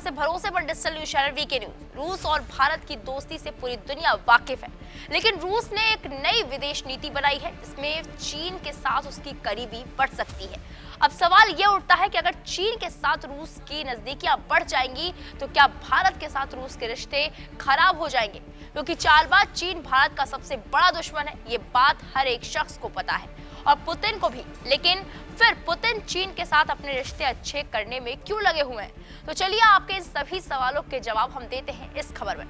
सबसे भरोसेमंद digital news channel VK news. रूस और भारत की दोस्ती से पूरी दुनिया वाकिफ है, लेकिन रूस ने एक नई विदेश नीति बनाई है जिसमें चीन के साथ उसकी करीबी बढ़ सकती है। अब सवाल यह उठता है कि अगर चीन के साथ रूस की नजदीकियां बढ़ जाएंगी तो क्या भारत के साथ रूस के रिश्ते खराब हो जाएंगे, क्योंकि चालबाज चीन भारत का सबसे बड़ा दुश्मन है। ये बात हर एक शख्स को पता है और पुतिन को भी। लेकिन फिर पुतिन चीन के साथ अपने रिश्ते अच्छे करने में क्यों लगे हुए हैं? तो चलिए आपके इन सभी सवालों के जवाब हम देते हैं इस खबर में।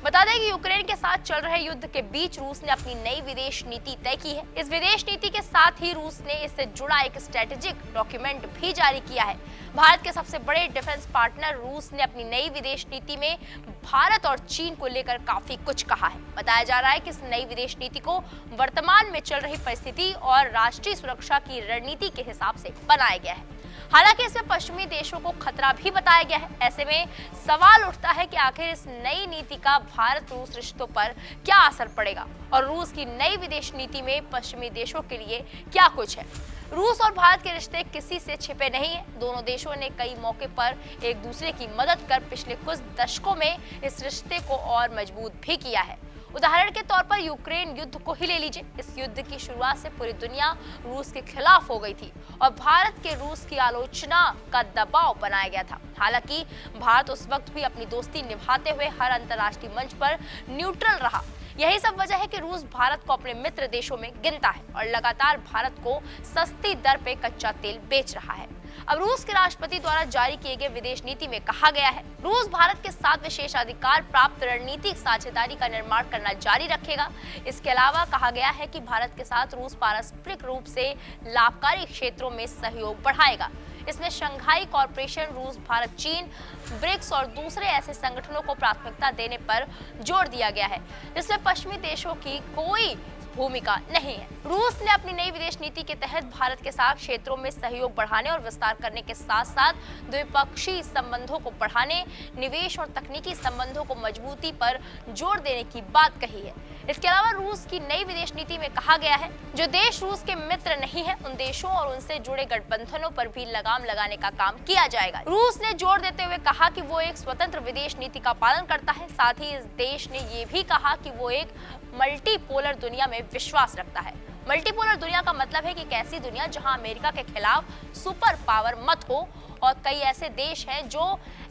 बता दें कि यूक्रेन के साथ चल रहे युद्ध के बीच रूस ने अपनी नई विदेश नीति तय की है। इस विदेश नीति के साथ ही रूस ने इससे जुड़ा एक स्ट्रेटेजिक डॉक्यूमेंट भी जारी किया है। भारत के सबसे बड़े डिफेंस पार्टनर रूस ने अपनी नई विदेश नीति में भारत और चीन को लेकर काफी कुछ कहा है। बताया जा रहा है कि इस नई विदेश नीति को वर्तमान में चल रही परिस्थिति और राष्ट्रीय सुरक्षा की रणनीति के हिसाब से बनाया गया है। हालांकि इसमें पश्चिमी देशों को खतरा भी बताया गया है। ऐसे में सवाल उठता है कि आखिर इस नई नीति का भारत रूस रिश्तों पर क्या असर पड़ेगा और रूस की नई विदेश नीति में पश्चिमी देशों के लिए क्या कुछ है। रूस और भारत के रिश्ते किसी से छिपे नहीं है। दोनों देशों ने कई मौके पर एक दूसरे की मदद कर पिछले कुछ दशकों में इस रिश्ते को और मजबूत भी किया है। उदाहरण के तौर पर यूक्रेन युद्ध को ही ले लीजिए। इस युद्ध की शुरुआत से पूरी दुनिया रूस के खिलाफ हो गई थी और भारत के रूस की आलोचना का दबाव बनाया गया था। हालांकि भारत उस वक्त भी अपनी दोस्ती निभाते हुए हर अंतर्राष्ट्रीय मंच पर न्यूट्रल रहा। यही सब वजह है कि रूस भारत को अपने मित्र देशों में गिनता है और लगातार भारत को सस्ती दर पे कच्चा तेल बेच रहा है। अब रूस के राष्ट्रपति द्वारा जारी किए गए विदेश नीति में कहा गया है, रूस भारत के साथ विशेषाधिकार प्राप्त रणनीतिक साझेदारी का निर्माण करना जारी रखेगा। इसके अलावा कहा गया है कि भारत के साथ रूस पारस्परिक रूप से लाभकारी क्षेत्रों में सहयोग बढ़ाएगा। इसमें शंघाई कॉरपोरेशन, रूस, भारत, चीन, ब्रिक्स और दूसरे ऐसे संगठनों को प्राथमिकता देने पर जोर दिया गया है जिसमें पश्चिमी देशों की कोई भूमिका नहीं है। रूस ने अपनी नई विदेश नीति के तहत भारत के साथ क्षेत्रों में सहयोग बढ़ाने और विस्तार करने के साथ साथ द्विपक्षीय संबंधों को बढ़ाने, निवेश और तकनीकी संबंधों को मजबूती पर जोर देने की बात कही है। इसके अलावा रूस की नई विदेश नीति में कहा गया है, जो देश रूस के मित्र नहीं है उन देशों और उनसे जुड़े गठबंधनों पर भी लगाम लगाने का काम किया जाएगा। रूस ने जोर देते हुए कहा कि वो एक स्वतंत्र विदेश नीति का पालन करता है। साथ ही इस देश ने ये भी कहा कि वो एक मल्टीपोलर दुनिया में विश्वास रखता है। मल्टीपोलर दुनिया का मतलब है कि एक ऐसी दुनिया जहां अमेरिका के खिलाफ सुपर पावर मत हो और कई ऐसे देश हैं जो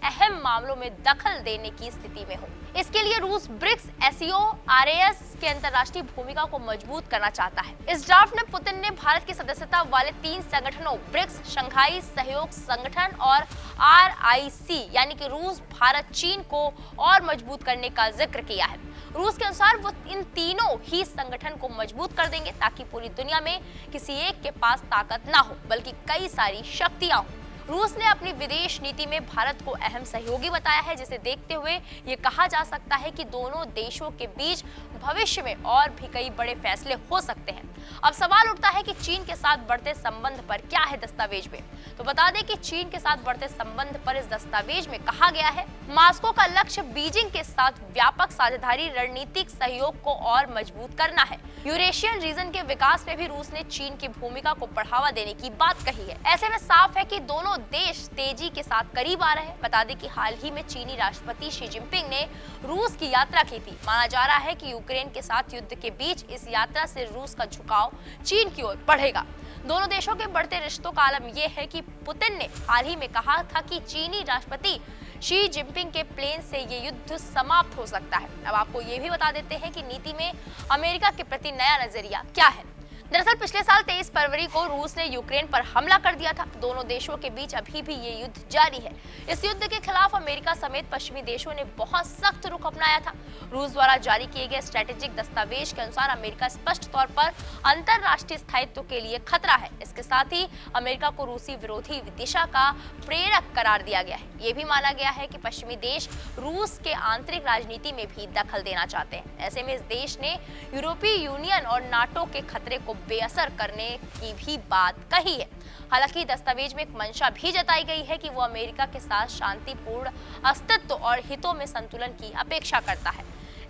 अहम मामलों में दखल देने की स्थिति में हो। इसके लिए रूस ब्रिक्स, एससीओ, आरएएस के अंतर्राष्ट्रीय भूमिका को मजबूत करना चाहता है। इस ड्राफ्ट में पुतिन ने भारत की सदस्यता वाले 3 संगठनों ब्रिक्स, शंघाई सहयोग संगठन और आरआईसी यानी कि रूस, भारत, चीन को और मजबूत करने का जिक्र किया है। रूस के अनुसार वो इन तीनों ही संगठन को मजबूत कर देंगे ताकि पूरी दुनिया में किसी एक के पास ताकत ना हो बल्कि कई सारी शक्तियां हो। रूस ने अपनी विदेश नीति में भारत को अहम सहयोगी बताया है, जिसे देखते हुए ये कहा जा सकता है कि दोनों देशों के बीच भविष्य में और भी कई बड़े फैसले हो सकते हैं। अब सवाल उठता है कि चीन के साथ बढ़ते संबंध पर क्या है दस्तावेज में। तो बता दें कि चीन के साथ बढ़ते संबंध पर इस दस्तावेज में कहा गया है, मॉस्को का लक्ष्य बीजिंग के साथ व्यापक साझेदारी रणनीतिक सहयोग को और मजबूत करना है। यूरेशियन रीजन के विकास में भी रूस ने चीन की भूमिका को बढ़ावा देने की बात कही है। ऐसे में साफ है कि दोनों देश तेजी के साथ करीब आ रहे हैं। बता दें कि हाल ही में चीनी राष्ट्रपति शी जिनपिंग ने रूस की यात्रा की थी। माना जा रहा है कि यूक्रेन के साथ युद्ध के बीच इस यात्रा से रूस का झुकाव चीन की ओर बढ़ेगा। दोनों देशों के बढ़ते रिश्तों का आलम यह है कि पुतिन ने हाल ही में कहा था कि चीनी राष्ट्रपति शी जिनपिंग के प्लेन से ये युद्ध समाप्त हो सकता है। अब आपको ये भी बता देते हैं कि नीति में अमेरिका के प्रति नया नजरिया क्या है। दरअसल पिछले साल 23 फरवरी को रूस ने यूक्रेन पर हमला कर दिया था। दोनों देशों के बीच अभी भी ये युद्ध जारी है। इस युद्ध के खिलाफ अमेरिका समेत पश्चिमी देशों ने बहुत सख्त रुख अपनाया था। रूस द्वारा जारी किए गए स्ट्रेटेजिक दस्तावेज के अनुसार अमेरिका स्पष्ट तौर पर अंतरराष्ट्रीय स्थायित्व के लिए खतरा है। इसके साथ ही अमेरिका को रूसी विरोधी दिशा का प्रेरक करार दिया गया है। ये भी माना गया है कि पश्चिमी देश रूस के आंतरिक राजनीति में भी दखल देना चाहते हैं। ऐसे में इस देश ने यूरोपीय यूनियन और नाटो के खतरे को बेअसर करने की भी बात कही है। हालांकि दस्तावेज में एक मंशा भी जताई गई है कि वो अमेरिका के साथ शांतिपूर्ण अस्तित्व और हितों में संतुलन की अपेक्षा करता है।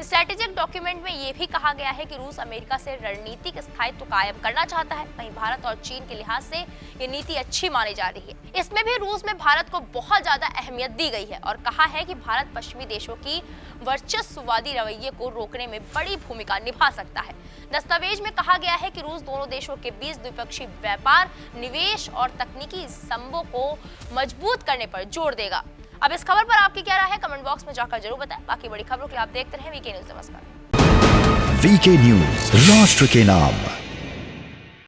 स्ट्रैटेजिक डॉक्यूमेंट में ये भी कहा गया है कि रूस अमेरिका से रणनीतिक स्थायित्व कायम करना चाहता है। वहीं भारत और चीन के लिहाज से ये नीति अच्छी मानी जा रही है। इसमें भी रूस में भारत को बहुत ज्यादा अहमियत दी गई है और कहा है कि भारत पश्चिमी देशों की वर्चस्ववादी रवैये को रोकने में बड़ी भूमिका निभा सकता है। दस्तावेज में कहा गया है कि रूस दोनों देशों के बीच द्विपक्षीय व्यापार, निवेश और तकनीकी संबंधों को मजबूत करने पर जोर देगा। अब इस खबर पर आपकी क्या राय है, कमेंट बॉक्स में जाकर जरूर बताएं। बाकी बड़ी खबरों के लिए आप देखते रहें वीके न्यूज। नमस्कार। वीके न्यूज, राष्ट्र के नाम।